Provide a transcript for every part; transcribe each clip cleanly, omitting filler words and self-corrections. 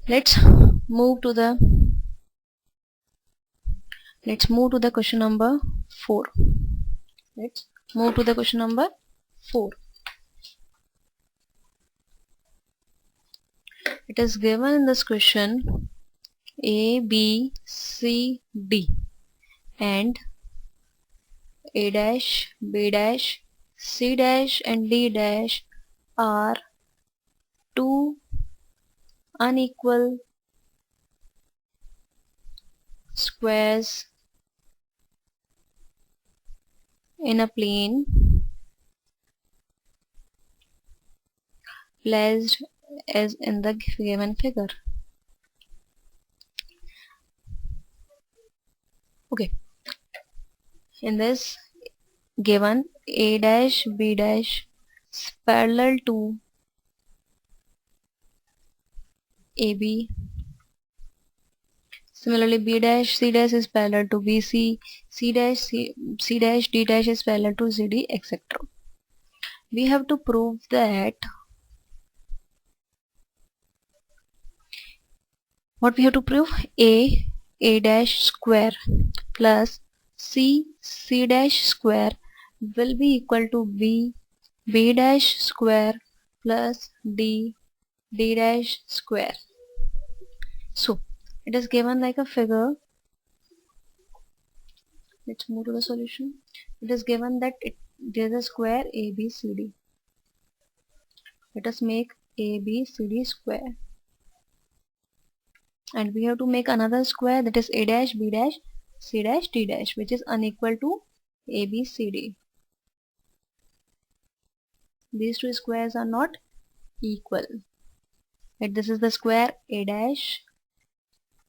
let's move to the question number 4. Let's move to the question number 4. It is given in this question A, B, C, D and A dash, B dash, C dash and D dash are two unequal squares in a plane placed as in the given figure. Okay, in this given A dash B dash is parallel to AB. Similarly, B dash C dash is parallel to BC, C dash D dash is parallel to CD, etc. We have to prove that what we have to prove A dash square plus C dash square will be equal to B dash square plus D dash square. So it is given like a figure. Let's move to the solution. It is given that there is a square ABCD. Let us make ABCD square, and we have to make another square, that is A dash B dash C dash D dash, which is unequal to ABCD. These two squares are not equal. Right, this is the square A dash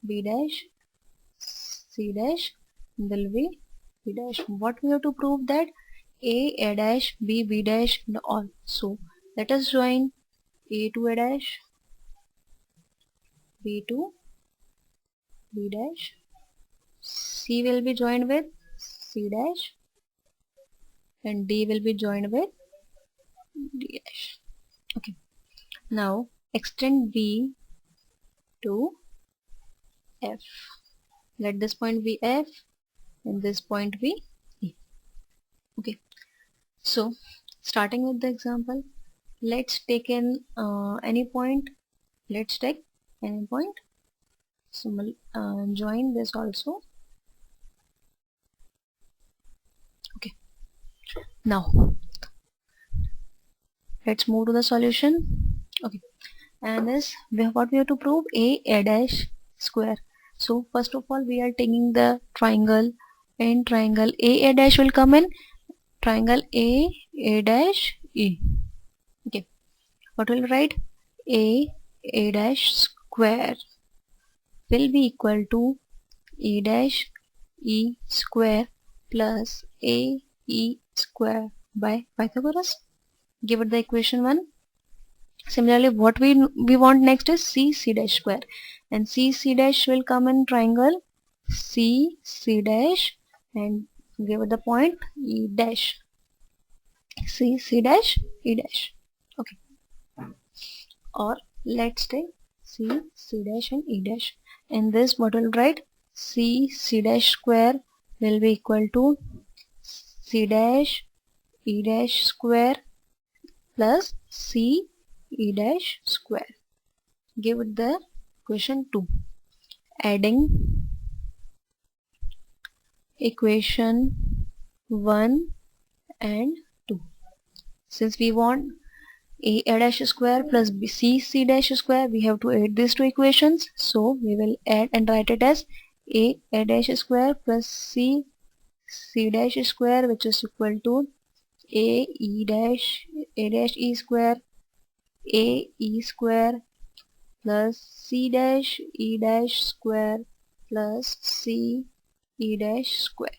B dash C dash will be B dash. What we have to prove that A dash B dash and all. So let us join A to A dash, B to B dash, C will be joined with C dash and D will be joined with D dash. Okay, now extend B to F. Let this point be F and this point be E. Okay, so starting with the example, let's take in any point. Let's take any point. So join this also. Okay, now let's move to the solution. Okay, and this what we have to prove A dash square. So first of all we are taking the triangle, and triangle A dash will come in triangle A dash E. Okay, what will write A dash square will be equal to E dash E square plus A E square by Pythagoras. Give it the equation 1. Similarly, what we want next is C dash square, and C dash will come in triangle C dash and give it the point E dash, C dash E dash. Okay, or let's take C dash and E dash. In this, what will write C dash square will be equal to C dash E dash square plus C E dash square. Give it the equation 2. Adding equation 1 and 2. Since we want A dash square plus C dash square, we have to add these two equations. So we will add and write it as A dash square plus C dash square, which is equal to A dash E square A E square plus C dash E dash square plus C E dash square.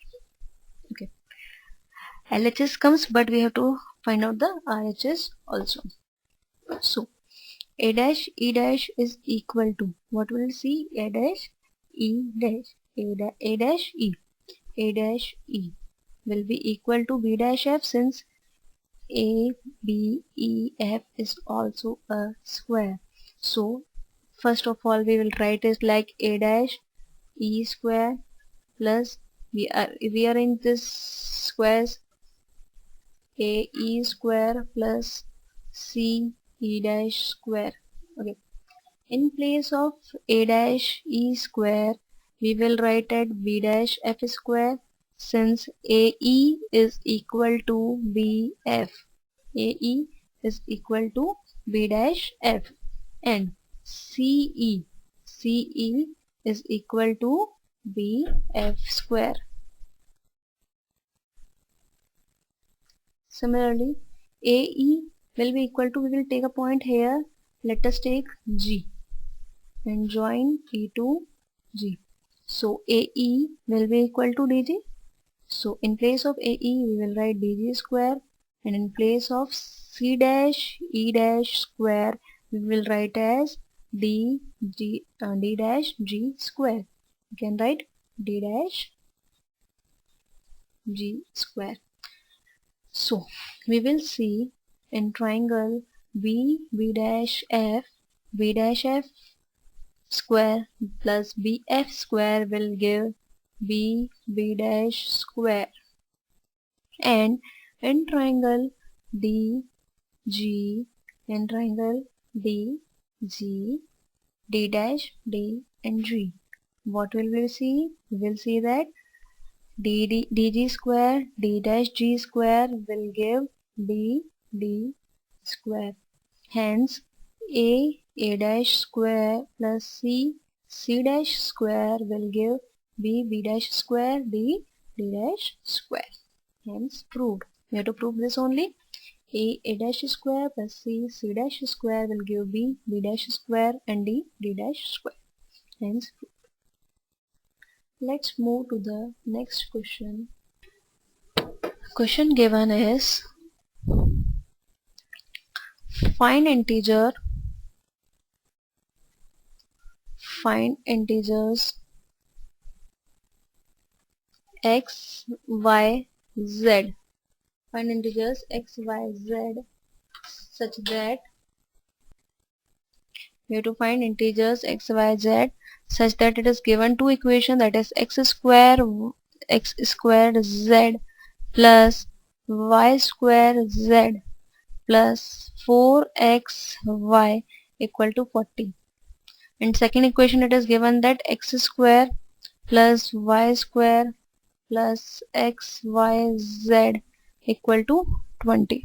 Okay, LHS comes, but we have to find out the RHS also. So A dash E dash is equal to, what will see? A dash E dash A dash E. A dash E will be equal to B dash F, since A B E F is also a square. So First of all, we will write it like a dash e square plus we are in this squares, a e square plus c e dash square. Okay. In place of a dash e square, we will write at b dash f square, since ae is equal to bf. ae is equal to b dash f, and ce is equal to bf square. Similarly, AE will be equal to, we will take a point here, let us take G and join E to G. So AE will be equal to DG. So in place of AE we will write DG square, and in place of C dash E dash square we will write as D dash G square. You can write D dash G square. So we will see in triangle B dash F square plus BF square will give B dash square, and in triangle DG D dash D and G, what will we see? We will see that DG square D dash G square will give D square. Hence A dash square plus C dash square will give B dash square D dash square. Hence proved. We have to prove this only. A dash square plus C dash square will give B dash square and D dash square. Hence proved. Let's move to the next question. Question given is find integers x, y, z. Find integers x, y, z such that we have to find integers x, y, z such that it is given two equation, that is x squared z plus y squared z plus 4xy equal to 40. In second equation it is given that x square plus y square plus xyz equal to 20.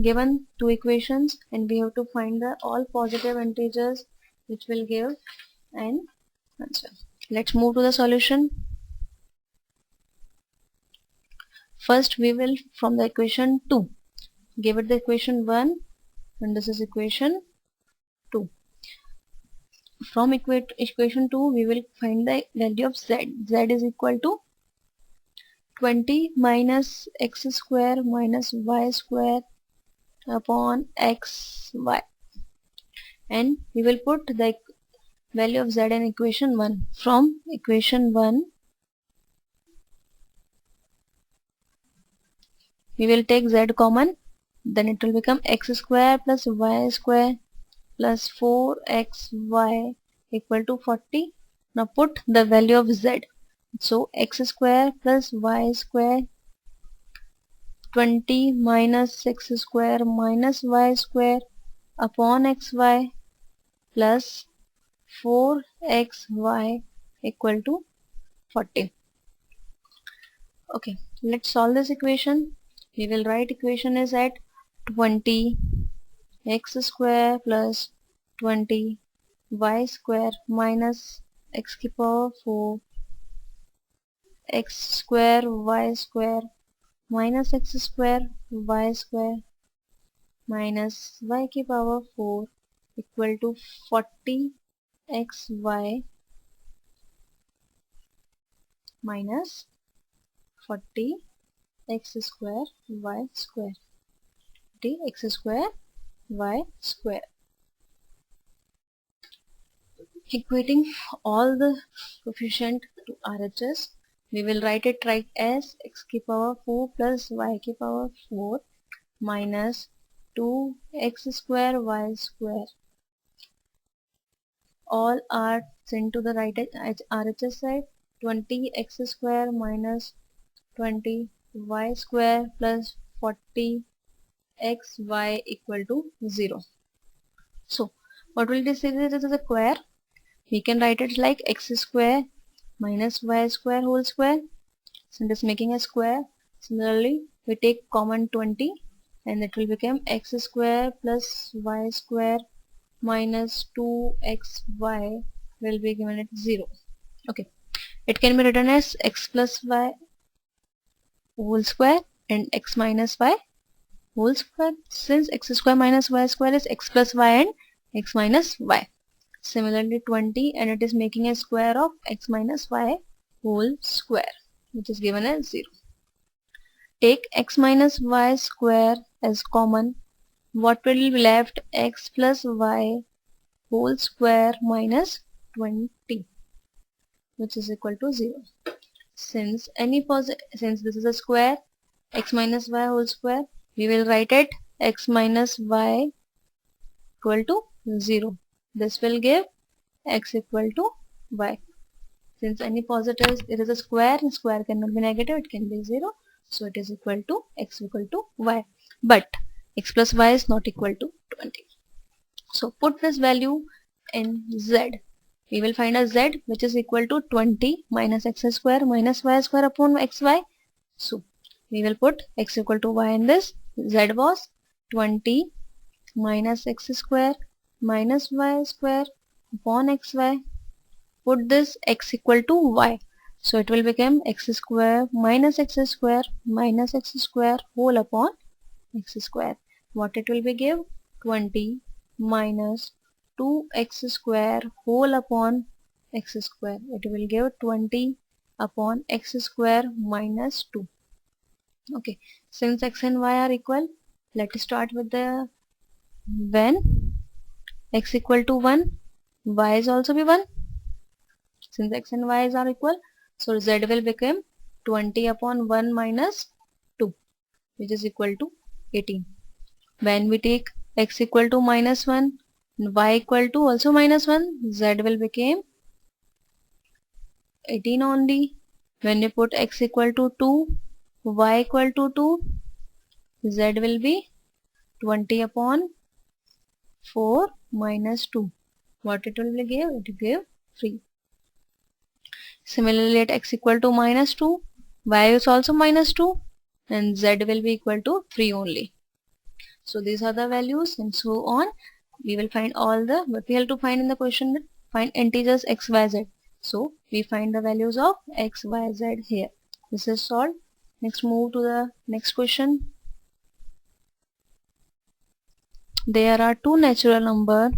Given two equations, and we have to find the all positive integers which will give an answer. Let's move to the solution. First we will from the equation 2 give it the equation 1, and this is equation 2. From equation 2 we will find the value of z. Z is equal to 20 minus x square minus y square upon xy, and we will put the value of z in equation 1. From equation 1 we will take z common, then it will become x square plus y square plus 4xy equal to 40. Now put the value of z. So x square plus y square 20 minus x square minus y square upon xy plus 4xy equal to 40. Okay, let's solve this equation. We will write equation is at 20 x square plus 20 y square minus x की power 4 x square y square minus x square y square minus y की power 4 equal to 40 xy minus 40 x square y square, 40 x square y square. Equating all the coefficient to RHS, we will write it right as x की power 4 plus y की power 4 minus 2 x square y square all are sent to the right RHS side. 20x square minus 20y square plus 40xy equal to 0. So what will this say? This is a square. We can write it like x square minus y square whole square. So it is making a square. Similarly, we take common 20 and it will become x square plus y square minus 2xy will be given at 0. Okay, it can be written as x plus y whole square and x minus y whole square, since x square minus y square is x plus y and x minus y. Similarly 20 and it is making a square of x minus y whole square, which is given as 0. Take x minus y square as common. What will be left? X plus y whole square minus 20, which is equal to 0. Since this is a square, x minus y whole square, we will write it x minus y equal to 0. This will give x equal to y. Since any positive, it is a square, and square cannot be negative, it can be 0. So it is equal to x equal to y. But x plus y is not equal to 20. So put this value in z. We will find a z which is equal to 20 minus x square minus y square upon xy. So we will put x equal to y in this. Z was 20 minus x square minus y square upon xy. Put this x equal to y. So it will become x square minus x square minus x square whole upon x square. What it will be give? 20 minus 2x square whole upon x square. It will give 20 upon x square minus 2. Okay, since x and y are equal, let's start with the when x equal to 1, y is also be 1. Since x and y are equal, so z will become 20 upon 1 minus 2, which is equal to 18. When we take x equal to minus 1 and y equal to also minus 1, z will become 18 only. When we put x equal to 2, y equal to 2, z will be 20 upon 4 minus 2. What it will give? It will give 3. Similarly at x equal to minus 2, y is also minus 2 and z will be equal to 3 only. So these are the values and so on. We will find all the, what we have to find in the question, find integers x, y, z. So we find the values of x, y, z here. This is solved. Next move to the next question. There are two natural numbers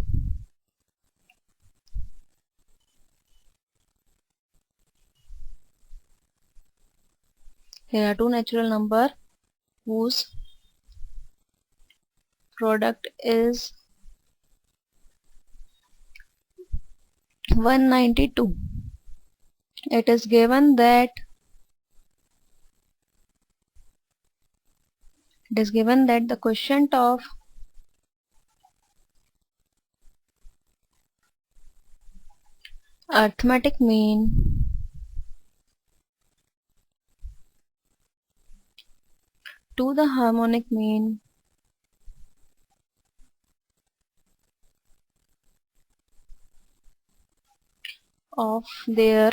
whose product is 192. It is given that the quotient of arithmetic mean to the harmonic mean of their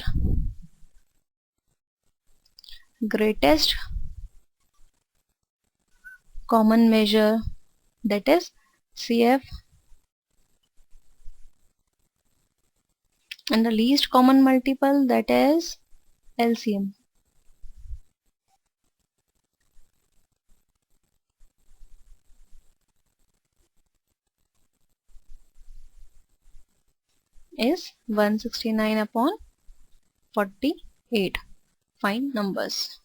greatest common measure, that is CF, and the least common multiple, that is LCM. Is 169 upon 48. Find numbers.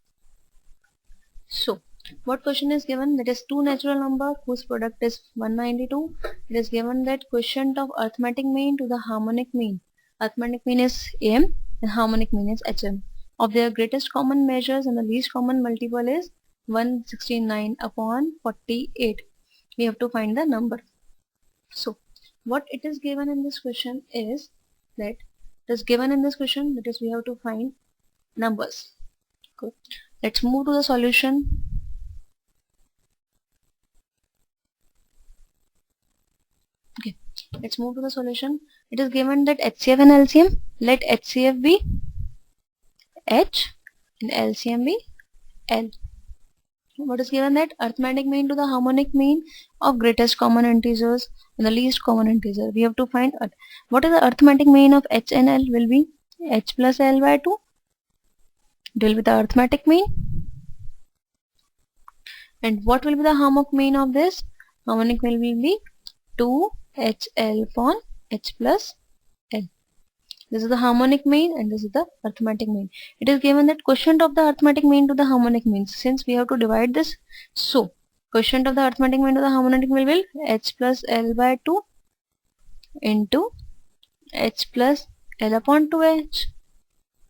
So what question is given? That is two natural number whose product is 192. It is given that quotient of arithmetic mean to the harmonic mean. Arithmetic mean is AM and harmonic mean is HM. Of their greatest common measures and the least common multiple is 169 upon 48. We have to find the number. So what it is given in this question is that it is given in this question, that is we have to find numbers. Good. Let's move to the solution. Okay, let's move to the solution. It is given that HCF and LCM, let HCF be H and LCM be L. What is given that arithmetic mean to the harmonic mean of greatest common integers and the least common integer. We have to find what is the arithmetic mean of H and L will be H plus L by 2. It will be the arithmetic mean. And what will be the harmonic mean of this? Harmonic mean will be 2HL upon H plus L. This is the harmonic mean and this is the arithmetic mean. It is given that quotient of the arithmetic mean to the harmonic mean. Since we have to divide this, so quotient of the arithmetic mean to the harmonic mean will H plus L by 2 into H plus L upon 2H,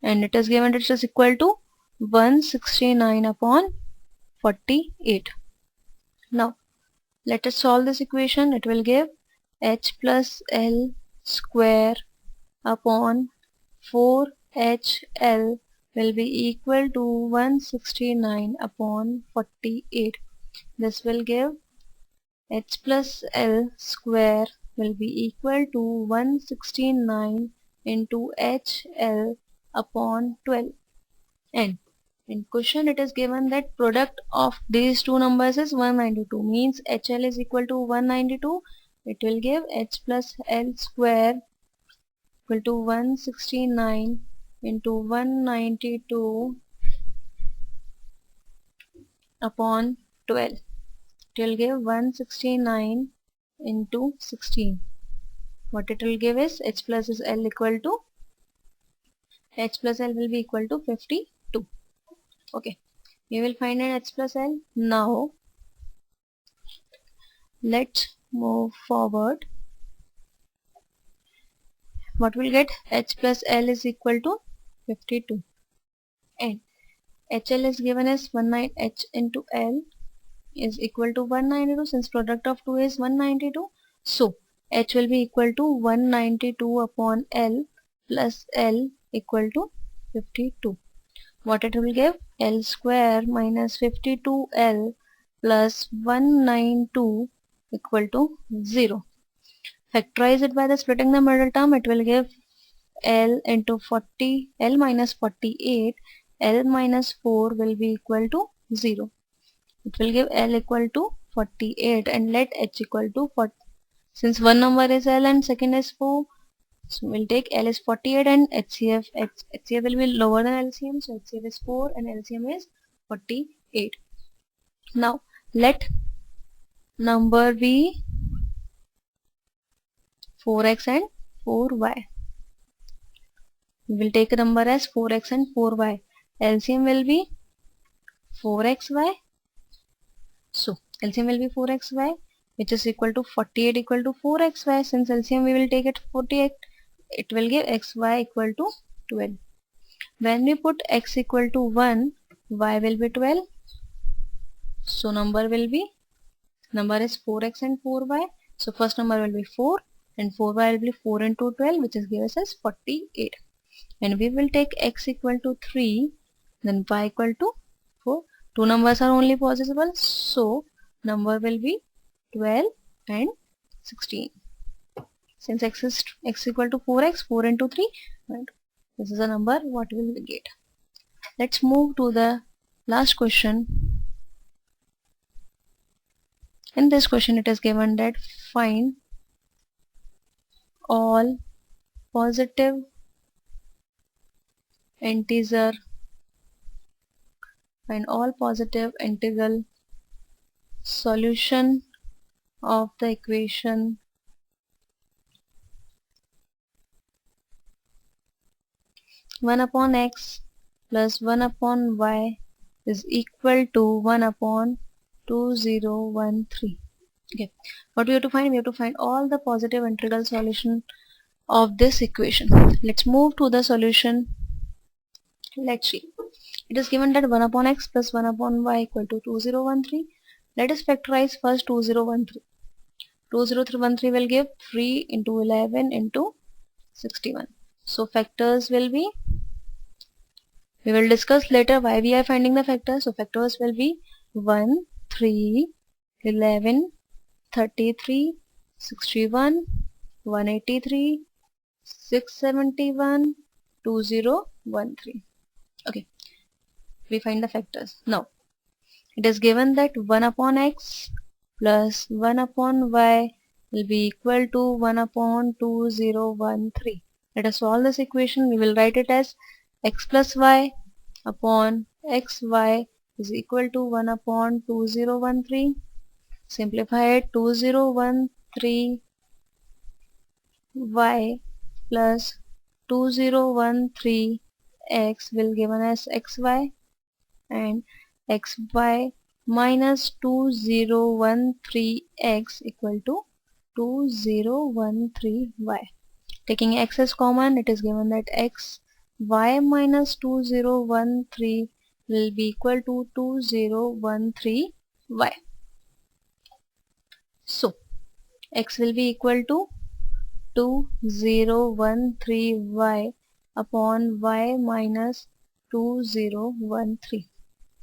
and it is given that it is equal to 169 upon 48. Now let us solve this equation. It will give H plus L square upon 4HL will be equal to 169 upon 48. This will give H plus L square will be equal to 169 into HL upon 12. And in question it is given that product of these two numbers is 192, means HL is equal to 192. It will give H plus L square equal to 169 into 192 upon 12. It will give 169 into 16. What it will give is H plus L equal to H plus L will be equal to 52. Okay, we will find an H plus L. Now let's move forward. What will get? H plus L is equal to 52, and HL is given as 19. H into L is equal to 192. Since product of 2 is 192, so H will be equal to 192 upon L plus L equal to 52. What it will give? L square minus 52L plus 192 equal to 0. Factorize it by the splitting the middle term. It will give L into 40, L minus 48, L minus 4 will be equal to 0. It will give L equal to 48 and let H equal to 40. Since one number is L and second is 4, so we'll take L is 48 and HCF will be lower than LCM, so HCF is 4 and LCM is 48. Now let number be 4x and 4y. We will take a number as 4x and 4y. LCM will be 4xy. So LCM will be 4xy, which is equal to 48 equal to 4xy. Since LCM we will take it 48, it will give xy equal to 12. When we put x equal to 1, y will be 12. So number is 4x and 4y. So first number will be 4 and 4y will be 4 into 12, which is gives us 48. And we will take x equal to 3, then y equal to 4. Two numbers are only possible, so number will be 12 and 16. Since x equal to 4x, 4 into 3, and this is a number what we will get. Let's move to the last question. In this question it is given that find all positive integer integral solution of the equation one upon x plus 1 upon y is equal to 1 upon 2013. Okay, what we have to find? We have to find all the positive integral solution of this equation. Let's move to the solution. Let's see. It is given that 1 upon x plus 1 upon y equal to 2013. Let us factorize first 2013. 2013 will give 3 into 11 into 61. So factors will be, we will discuss later why we are finding the factors. So factors will be 1, 3, 11, 33, 61, 183, 671, 2013. Okay, we find the factors. Now it is given that 1 upon x plus 1 upon y will be equal to 1 upon 2013. Let us solve this equation. We will write it as x plus y upon xy is equal to 1 upon 2013. Simplify it. 2013 y plus 2013 x will given as xy, and xy minus 2013x equal to 2013y. Taking x as common, it is given that x y minus 2013 will be equal to 2013y. So x will be equal to 2013y upon y minus 2013.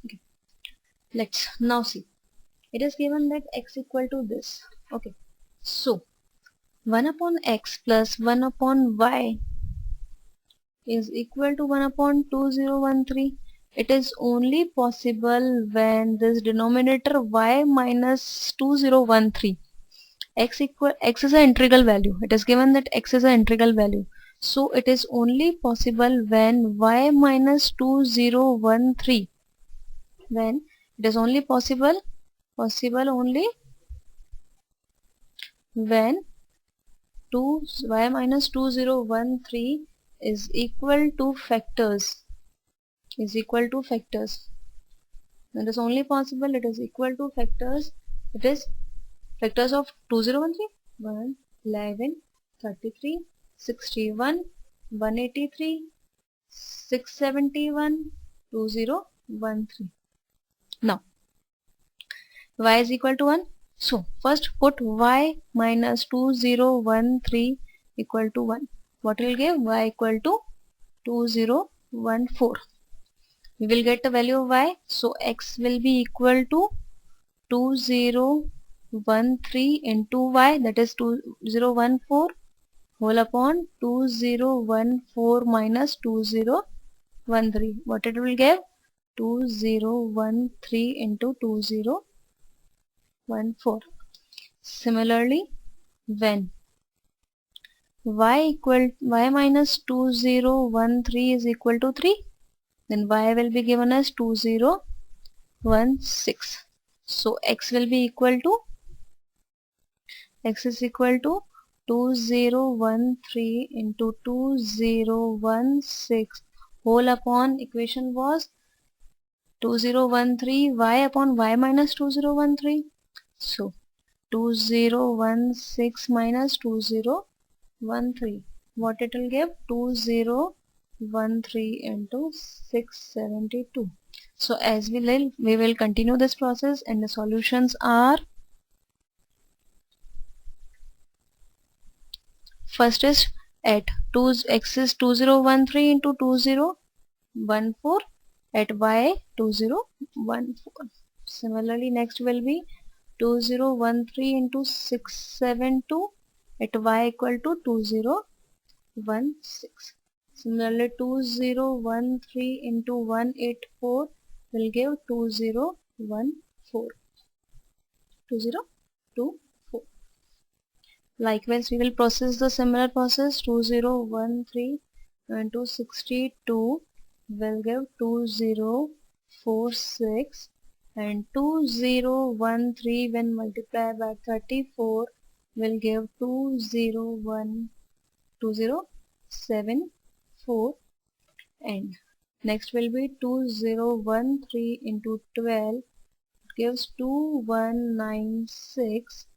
Okay. Let's now see. It is given that x equal to this. Okay. So 1 upon x plus 1 upon y is equal to 1 upon 2013. It is only possible when this denominator y minus 2013, x is an integral value. It is given that x is an integral value. So it is only possible when y minus 2013, when it is only possible only when y minus 2013 is equal to factors. It is only possible, it is equal to factors. It is factors of 2013, 1, 11, 33, 61, 183, 671, 2013. Now y is equal to 1. So first put y minus 2013 equal to 1. What will give? Y equal to 2014. We will get the value of y. So x will be equal to 2013 into y, that is 2014 whole upon 2014 minus 2013. What it will give? 2013 into 2014. Similarly, when y minus 2013 is equal to 3, then y will be given as 2016. So x will be equal to, x is equal to 2013 into 2016 whole upon, equation was 2013 y upon y minus 2013. So 2016 minus 2013. What it will give? 2013 into 672. So as we will continue this process, and the solutions are, first is at x is 2013 into 2014 at y 2014. Similarly, next will be 2013 into 672 at y equal to 2016. Similarly, 2013 into 184 will give 2024. Likewise, we will process the similar process. 2013 into 62 will give 2046, and 2013 when multiplied by 34 will give 2074, and next will be 2013 into 12, it gives 2196.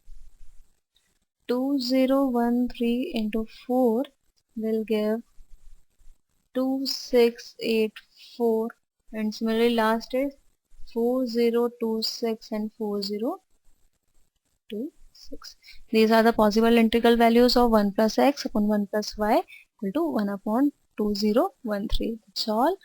2013 into 4 will give 2684, and similarly last is 4026 and 4026. These are the possible integral values of 1 plus x upon 1 plus y equal to 1 upon 2013. That's all.